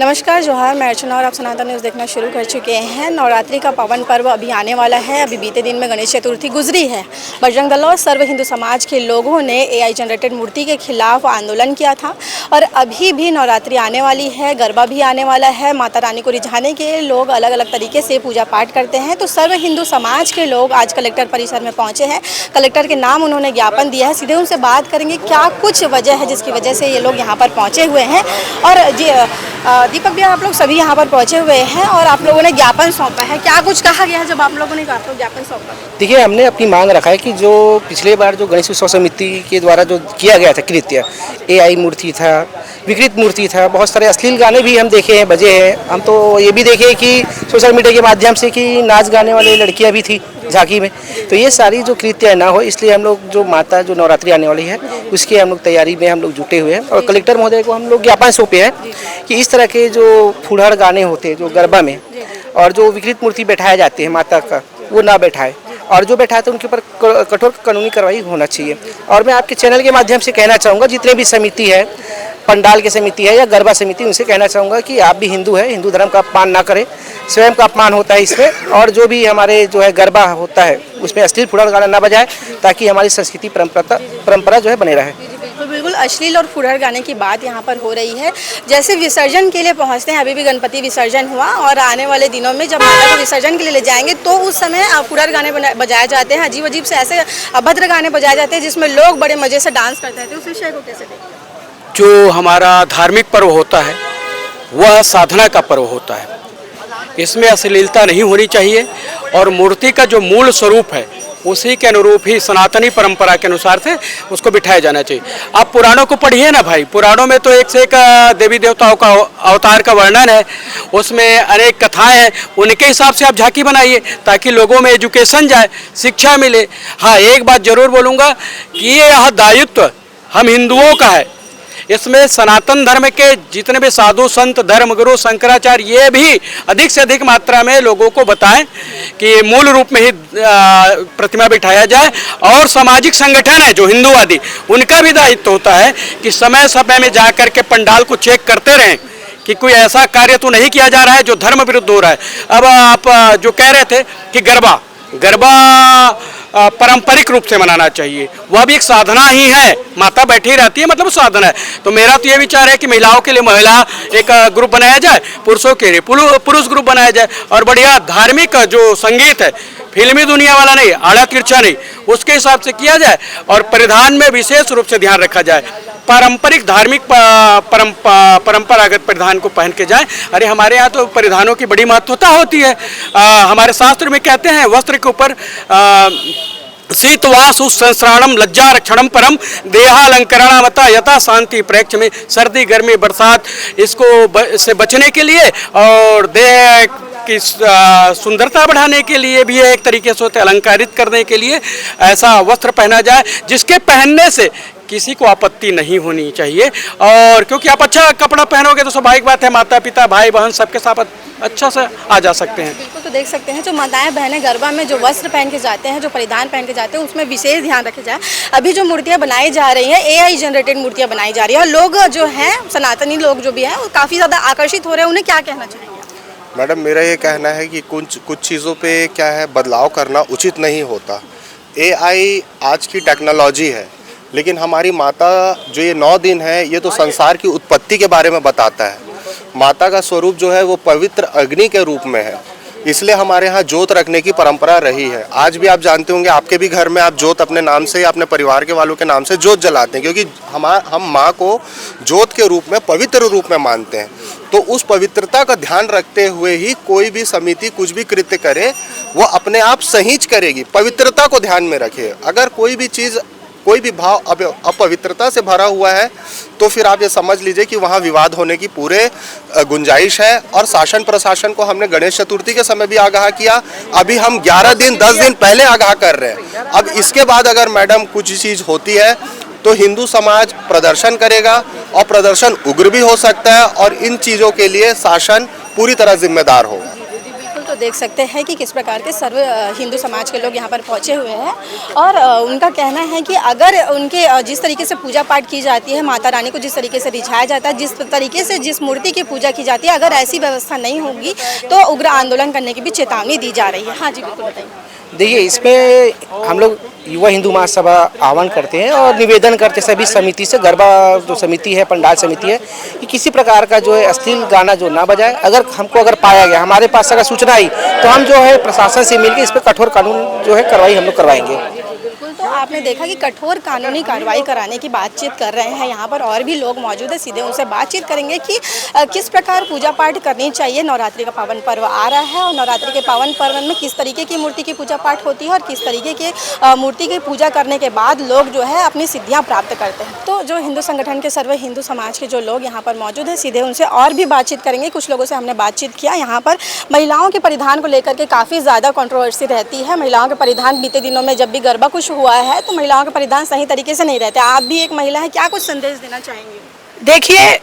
नमस्कार, जोहार, मैं अर्चना और आप सनातन न्यूज़ देखना शुरू कर चुके हैं। नवरात्रि का पावन पर्व अभी आने वाला है। अभी बीते दिन में गणेश चतुर्थी गुजरी है। बजरंग दल और सर्व हिंदू समाज के लोगों ने एआई जनरेटेड मूर्ति के खिलाफ आंदोलन किया था और अभी भी नवरात्रि आने वाली है, गरबा भी आने वाला है। माता रानी को रिझाने के लोग अलग अलग तरीके से पूजा पाठ करते हैं। तो सर्व हिंदू समाज के लोग आज कलेक्टर परिसर में पहुँचे हैं। कलेक्टर के नाम उन्होंने ज्ञापन दिया है। सीधे उनसे बात करेंगे क्या कुछ वजह है जिसकी वजह से ये लोग यहाँ पर पहुँचे हुए हैं। और दीपक भैया, आप लोग सभी यहाँ पर पहुँचे हुए हैं और आप लोगों ने ज्ञापन सौंपा है। क्या कुछ कहा गया है जब आप लोगों ने ज्ञापन सौंपा? देखिए, हमने अपनी मांग रखा है कि जो पिछले बार जो गणेश उत्सव समिति के द्वारा जो किया गया था कृत्य, एआई मूर्ति था, विकृत मूर्ति था, बहुत सारे अश्लील गाने भी हम देखे हैं, बजे हैं। हम तो ये भी देखे कि सोशल मीडिया के माध्यम से कि नाच गाने वाली लड़कियां भी थी झांकी में। तो ये सारी जो कृत्य ना हो, इसलिए हम लोग जो माता जो नवरात्रि आने वाली है उसकी हम लोग तैयारी में हम लोग जुटे हुए हैं और कलेक्टर महोदय को हम लोग ज्ञापन सौंपे हैं कि इस तरह के जो फुड़हड़ गाने होते हैं जो गरबा में और जो विकृत मूर्ति बैठाए जाते हैं माता का, वो ना बैठाए और जो बैठाए तो उनके ऊपर कठोर कानूनी कार्रवाई होना चाहिए। और मैं आपके चैनल के माध्यम से कहना चाहूँगा, जितने भी समिति है, पंडाल की समिति है या गरबा समिति, उनसे कहना चाहूँगा कि आप भी हिंदू है, हिंदू धर्म का अपमान ना करें। स्वयं का अपमान होता है इसमें, और जो भी हमारे जो है गरबा होता है उसमें अश्लील फुड़हड़ गाना ना बजाए ताकि हमारी संस्कृति परंपरा जो है बने रहे। बिल्कुल अश्लील और फुड़हड़ गाने की बात यहाँ पर हो रही है। जैसे विसर्जन के लिए पहुँचते हैं, अभी भी गणपति विसर्जन हुआ और आने वाले दिनों में जब माता को विसर्जन के लिए ले जाएंगे तो उस समय फुड़हड़ गाने बजाए जाते हैं। अजीब अजीब से ऐसे अभद्र गाने बजाए जाते हैं जिसमें लोग बड़े मजे से डांस करते हैं। तो उस विषय को कैसे देखते हैं? जो हमारा धार्मिक पर्व होता है वह साधना का पर्व होता है। इसमें अश्लीलता नहीं होनी चाहिए और मूर्ति का जो मूल स्वरूप है उसी के अनुरूप ही सनातनी परंपरा के अनुसार से उसको बिठाया जाना चाहिए। आप पुराणों को पढ़िए ना भाई, पुराणों में तो एक से एक देवी देवताओं का अवतार का वर्णन है, उसमें अनेक कथाएं हैं। उनके हिसाब से आप झांकी बनाइए ताकि लोगों में एजुकेशन जाए, शिक्षा मिले। हाँ, एक बात जरूर बोलूँगा कि यह दायित्व हम हिंदुओं का है। इसमें सनातन धर्म के जितने भी साधु संत, धर्मगुरु, शंकराचार्य, ये भी अधिक से अधिक मात्रा में लोगों को बताएं कि मूल रूप में ही प्रतिमा बिठाया जाए। और सामाजिक संगठन है जो हिंदूवादी, उनका भी दायित्व होता है कि समय समय में जा कर के पंडाल को चेक करते रहें कि कोई ऐसा कार्य तो नहीं किया जा रहा है जो धर्म विरुद्ध हो रहा है। अब आप जो कह रहे थे कि गरबा पारंपरिक रूप से मनाना चाहिए, वह भी एक साधना ही है। माता बैठी रहती है, मतलब साधना है। तो मेरा तो ये विचार है कि महिलाओं के लिए महिला एक ग्रुप बनाया जाए, पुरुषों के लिए पुरुष ग्रुप बनाया जाए और बढ़िया धार्मिक जो संगीत है, फिल्मी दुनिया वाला नहीं, आड़ा तिरछा नहीं, उसके हिसाब से किया जाए और परिधान में विशेष रूप से ध्यान रखा जाए। पारंपरिक धार्मिक परंपरागत परिधान को पहन के जाए। अरे हमारे यहाँ तो परिधानों की बड़ी महत्वता होती है। हमारे शास्त्र में कहते हैं वस्त्र के ऊपर शीतवासु संस्राणम लज्जा रक्षणम परम देहालंकरणामता यथा शांति प्रेक्ष में सर्दी गर्मी बरसात इसको से बचने के लिए और देह की सुंदरता बढ़ाने के लिए भी एक तरीके से अलंकारित करने के लिए ऐसा वस्त्र पहना जाए जिसके पहनने से किसी को आपत्ति नहीं होनी चाहिए। और क्योंकि आप अच्छा कपड़ा पहनोगे तो स्वाभाविक बात है माता पिता भाई बहन सबके साथ अच्छा से आ जा सकते हैं। बिल्कुल, तो देख सकते हैं जो माताएं बहनें गरबा में जो वस्त्र पहन के जाते हैं, जो परिधान पहन के जाते हैं, उसमें विशेष ध्यान रखा जाए। अभी जो मूर्तियां बनाई जा रही हैं, एआई जनरेटेड मूर्तियां बनाई जा रही है और लोग जो हैं, सनातनी लोग जो भी हैं, वो काफ़ी ज़्यादा आकर्षित हो रहे हैं। उन्हें क्या कहना चाहिए? मैडम, मेरा ये कहना है कि कुछ चीज़ों पे क्या है बदलाव करना उचित नहीं होता। एआई आज की टेक्नोलॉजी है, लेकिन हमारी माता जो ये 9 दिन है, ये तो संसार की उत्पत्ति के बारे में बताता है। माता का स्वरूप जो है वो पवित्र अग्नि के रूप में है, इसलिए हमारे यहाँ जोत रखने की परंपरा रही है। आज भी आप जानते होंगे, आपके भी घर में आप जोत अपने नाम से या अपने परिवार के वालों के नाम से जोत जलाते हैं, क्योंकि हम माँ को जोत के रूप में, पवित्र रूप में मानते हैं। तो उस पवित्रता का ध्यान रखते हुए ही कोई भी समिति कुछ भी कृत्य करे वो अपने आप सहीज करेगी, पवित्रता को ध्यान में रखे। अगर कोई भी चीज़, कोई भी भाव अपवित्रता से भरा हुआ है तो फिर आप ये समझ लीजिए कि वहाँ विवाद होने की पूरे गुंजाइश है। और शासन प्रशासन को हमने गणेश चतुर्थी के समय भी आगाह किया, अभी हम 11 दिन 10 दिन पहले आगाह कर रहे हैं। अब इसके बाद अगर मैडम कुछ चीज़ होती है तो हिंदू समाज प्रदर्शन करेगा और प्रदर्शन उग्र भी हो सकता है और इन चीज़ों के लिए शासन पूरी तरह जिम्मेदार होगा। तो देख सकते हैं कि किस प्रकार के सर्व हिंदू समाज के लोग यहाँ पर पहुँचे हुए हैं और उनका कहना है कि अगर उनके जिस तरीके से पूजा पाठ की जाती है, माता रानी को जिस तरीके से रिझाया जाता है, जिस तरीके से जिस मूर्ति की पूजा की जाती है, अगर ऐसी व्यवस्था नहीं होगी तो उग्र आंदोलन करने की भी चेतावनी दी जा रही है। हाँ जी, बिल्कुल बताइए। देखिए, इसमें हम लोग युवा हिंदू महासभा आह्वान करते हैं और निवेदन करते हैं सभी समिति से, गरबा जो समिति है, पंडाल समिति है, कि किसी प्रकार का जो है अश्लील गाना जो ना बजाए। अगर पाया गया, हमारे पास अगर सूचना आई, तो हम जो है प्रशासन से मिलकर इस पर कठोर कानून जो है कार्रवाई हम लोग करवाएंगे। तो आपने देखा कि कठोर कानूनी कार्रवाई कराने की बातचीत कर रहे हैं। यहाँ पर और भी लोग मौजूद है, सीधे उनसे बातचीत करेंगे कि किस प्रकार पूजा पाठ करनी चाहिए। नवरात्रि का पावन पर्व आ रहा है और नवरात्रि के पावन पर्व में किस तरीके की मूर्ति की पूजा पाठ होती है और किस तरीके के मूर्ति की पूजा करने के बाद लोग जो है अपनी सिद्धियाँ प्राप्त करते हैं। तो जो हिंदू संगठन के सर्व हिंदू समाज के जो लोग यहाँ पर मौजूद है, सीधे उनसे और भी बातचीत करेंगे। कुछ लोगों से हमने बातचीत किया। यहाँ पर महिलाओं के परिधान को लेकर के काफ़ी ज़्यादा कंट्रोवर्सी रहती है। महिलाओं के परिधान बीते दिनों में जब भी गरबा कुछ हुआ है तो महिलाओं के परिधान सही तरीके से नहीं रहते। आप भी एक महिला है, क्या कुछ संदेश देना चाहेंगे? देखिए,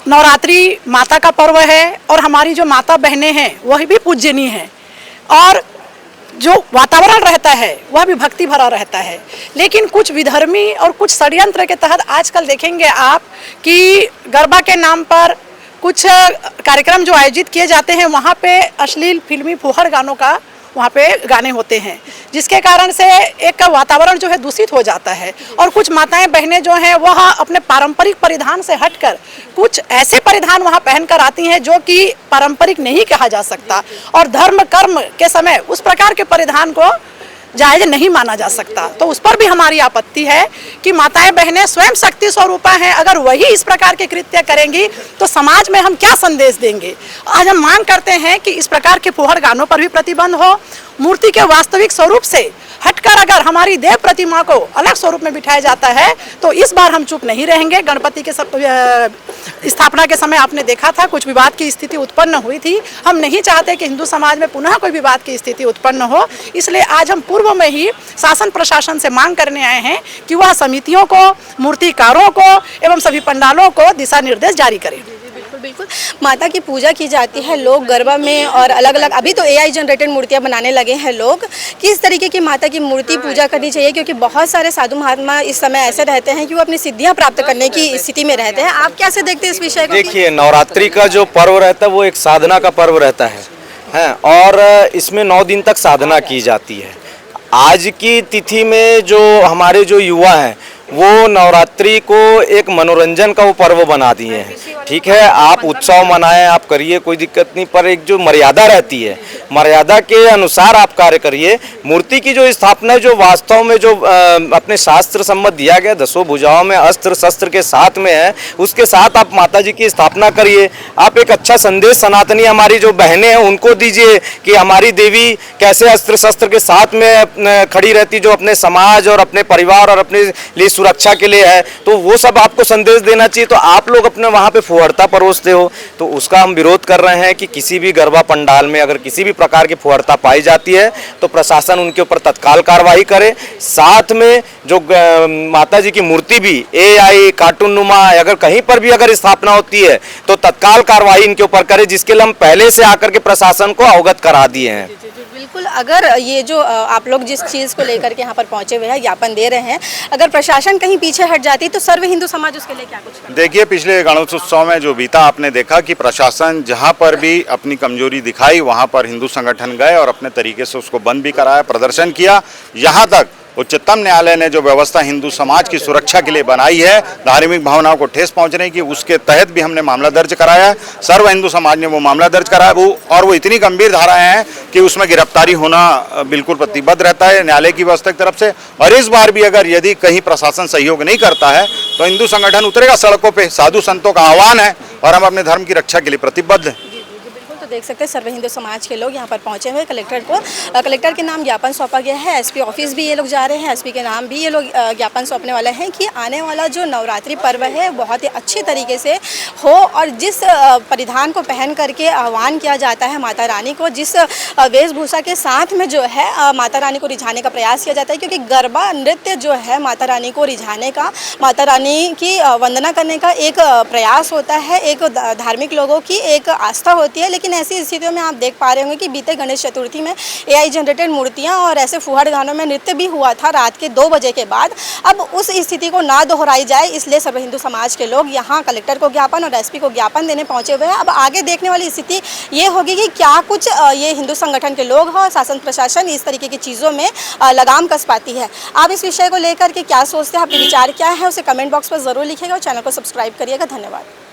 नवरात्रि माता का पर्व है और हमारी जो माता बहनें हैं वह भी पूजनीय हैं और जो वातावरण रहता है वह भी भक्ति भरा रहता है। लेकिन कुछ विधर्मी और कुछ षड्यंत्र के तहत आजकल देखेंगे आप कि गरबा के नाम पर कुछ कार्यक्रम जो आयोजित किए जाते हैं वहाँ पे अश्लील फिल्मी फुहड़ गानों का वहाँ पे गाने होते हैं, जिसके कारण से एक वातावरण जो है दूषित हो जाता है। और कुछ माताएं बहनें जो हैं वह अपने पारंपरिक परिधान से हटकर कुछ ऐसे परिधान वहाँ पहनकर आती हैं जो कि पारंपरिक नहीं कहा जा सकता और धर्म कर्म के समय उस प्रकार के परिधान को जायज़ नहीं माना जा सकता। तो उस पर भी हमारी आपत्ति है कि माताएं बहनें स्वयं शक्ति स्वरूपा हैं, अगर वही इस प्रकार के कृत्य करेंगी तो समाज में हम क्या संदेश देंगे। आज हम मांग करते हैं कि इस प्रकार के फुहड़ गानों पर भी प्रतिबंध हो। मूर्ति के वास्तविक स्वरूप से हटकर अगर हमारी देव प्रतिमा को अलग स्वरूप में बिठाया जाता है तो इस बार हम चुप नहीं रहेंगे। गणपति के स्थापना के समय आपने देखा था कुछ विवाद की स्थिति उत्पन्न हुई थी। हम नहीं चाहते कि हिंदू समाज में पुनः कोई विवाद की स्थिति उत्पन्न हो, इसलिए आज हम पूर्व में ही शासन प्रशासन से मांग करने आए हैं कि वह समितियों को, मूर्तिकारों को एवं सभी पंडालों को दिशा निर्देश जारी करें। बिल्कुल, माता की पूजा की जाती है, लोग गरबा में और अलग अलग अभी तो AI जनरेटेड मूर्तियां बनाने लगे हैं लोग। किस तरीके की माता की मूर्ति पूजा करनी चाहिए, क्योंकि बहुत सारे साधु महात्मा इस समय ऐसे रहते हैं कि वो अपनी सिद्धियां प्राप्त करने की स्थिति में रहते हैं। आप कैसे देखते हैं इस विषय को? देखिए, नवरात्रि का जो पर्व रहता है वो एक साधना का पर्व रहता है और इसमें 9 दिन तक साधना की जाती है। आज की तिथि में जो हमारे जो युवा हैं वो नवरात्रि को एक मनोरंजन का वो पर्व बना दिए हैं। ठीक है, आप उत्सव मनाएं, आप करिए, कोई दिक्कत नहीं, पर एक जो मर्यादा रहती है, मर्यादा के अनुसार आप कार्य करिए। मूर्ति की जो स्थापना है, जो वास्तव में जो अपने शास्त्र सम्मत दिया गया 10 भुजाओं में अस्त्र शस्त्र के साथ में है, उसके साथ आप माता जी की स्थापना करिए। आप एक अच्छा संदेश सनातनी हमारी जो बहनें हैं उनको दीजिए कि हमारी देवी कैसे अस्त्र शस्त्र के साथ में खड़ी रहती, जो अपने समाज और अपने परिवार और अपने लिए सुरक्षा के लिए है। तो वो सब आपको संदेश देना चाहिए। तो आप लोग अपने वहाँ पे फुहड़ता परोसते हो, तो उसका हम विरोध कर रहे हैं कि किसी भी गरबा पंडाल में अगर किसी भी प्रकार की फुहड़ता पाई जाती है तो प्रशासन उनके ऊपर तत्काल कार्रवाई करे। साथ में जो माता जी की मूर्ति भी AI कार्टून नुमा अगर कहीं पर भी अगर स्थापना होती है तो तत्काल कार्रवाई इनके ऊपर करे, जिसके लिए हम पहले से आकर के प्रशासन को अवगत करा दिए हैं। बिल्कुल, अगर ये जो आप लोग जिस चीज़ को लेकर के यहाँ पर पहुँचे हुए हैं, ज्ञापन दे रहे हैं, अगर प्रशासन कहीं पीछे हट जाती तो सर्व हिंदू समाज उसके लिए क्या कुछ? देखिए, पिछले गणेशोत्सव में जो बीता आपने देखा कि प्रशासन जहाँ पर भी अपनी कमजोरी दिखाई वहाँ पर हिंदू संगठन गए और अपने तरीके से उसको बंद भी कराया, प्रदर्शन किया। यहाँ तक उच्चतम न्यायालय ने जो व्यवस्था हिंदू समाज की सुरक्षा के लिए बनाई है, धार्मिक भावनाओं को ठेस पहुंचने की, उसके तहत भी हमने मामला दर्ज कराया है। सर्व हिंदू समाज ने वो मामला दर्ज कराया वो इतनी गंभीर धाराएं हैं कि उसमें गिरफ्तारी होना बिल्कुल प्रतिबद्ध रहता है न्यायालय की व्यवस्था की तरफ से। और इस बार भी अगर यदि कहीं प्रशासन सहयोग नहीं करता है तो हिंदू संगठन उतरेगा सड़कों पर। साधु संतों का आह्वान है और हम अपने धर्म की रक्षा के लिए प्रतिबद्ध हैं। तो देख सकते हैं सर्व हिंदू समाज के लोग यहाँ पर पहुँचे हुए। कलेक्टर के नाम ज्ञापन सौंपा गया है। SP ऑफिस भी ये लोग जा रहे हैं, SP के नाम भी ये लोग ज्ञापन सौंपने वाले हैं कि आने वाला जो नवरात्रि पर्व है बहुत ही अच्छी तरीके से हो और जिस परिधान को पहन करके आह्वान किया जाता है माता रानी को, जिस वेशभूषा के साथ में जो है माता रानी को रिझाने का प्रयास किया जाता है, क्योंकि गरबा नृत्य जो है माता रानी को रिझाने का, माता रानी की वंदना करने का एक प्रयास होता है, एक धार्मिक लोगों की एक आस्था होती है। लेकिन ऐसी स्थितियों में आप देख पा रहे होंगे कि बीते गणेश चतुर्थी में AI जनरेटेड मूर्तियाँ और ऐसे फुहार गानों में नृत्य भी हुआ था रात के 2 बजे के बाद। अब उस स्थिति को ना दोहराई जाए, इसलिए सर्व हिंदू समाज के लोग यहाँ कलेक्टर को ज्ञापन और SP को ज्ञापन देने पहुँचे हुए हैं। अब आगे देखने वाली स्थिति ये होगी कि क्या कुछ ये हिंदू संगठन के लोग हैं और शासन प्रशासन इस तरीके की चीज़ों में लगाम कस पाती है। आप इस विषय को लेकर के क्या सोचते हैं, आपके विचार क्या है, उसे कमेंट बॉक्स पर ज़रूर लिखिएगा और चैनल को सब्सक्राइब करिएगा। धन्यवाद।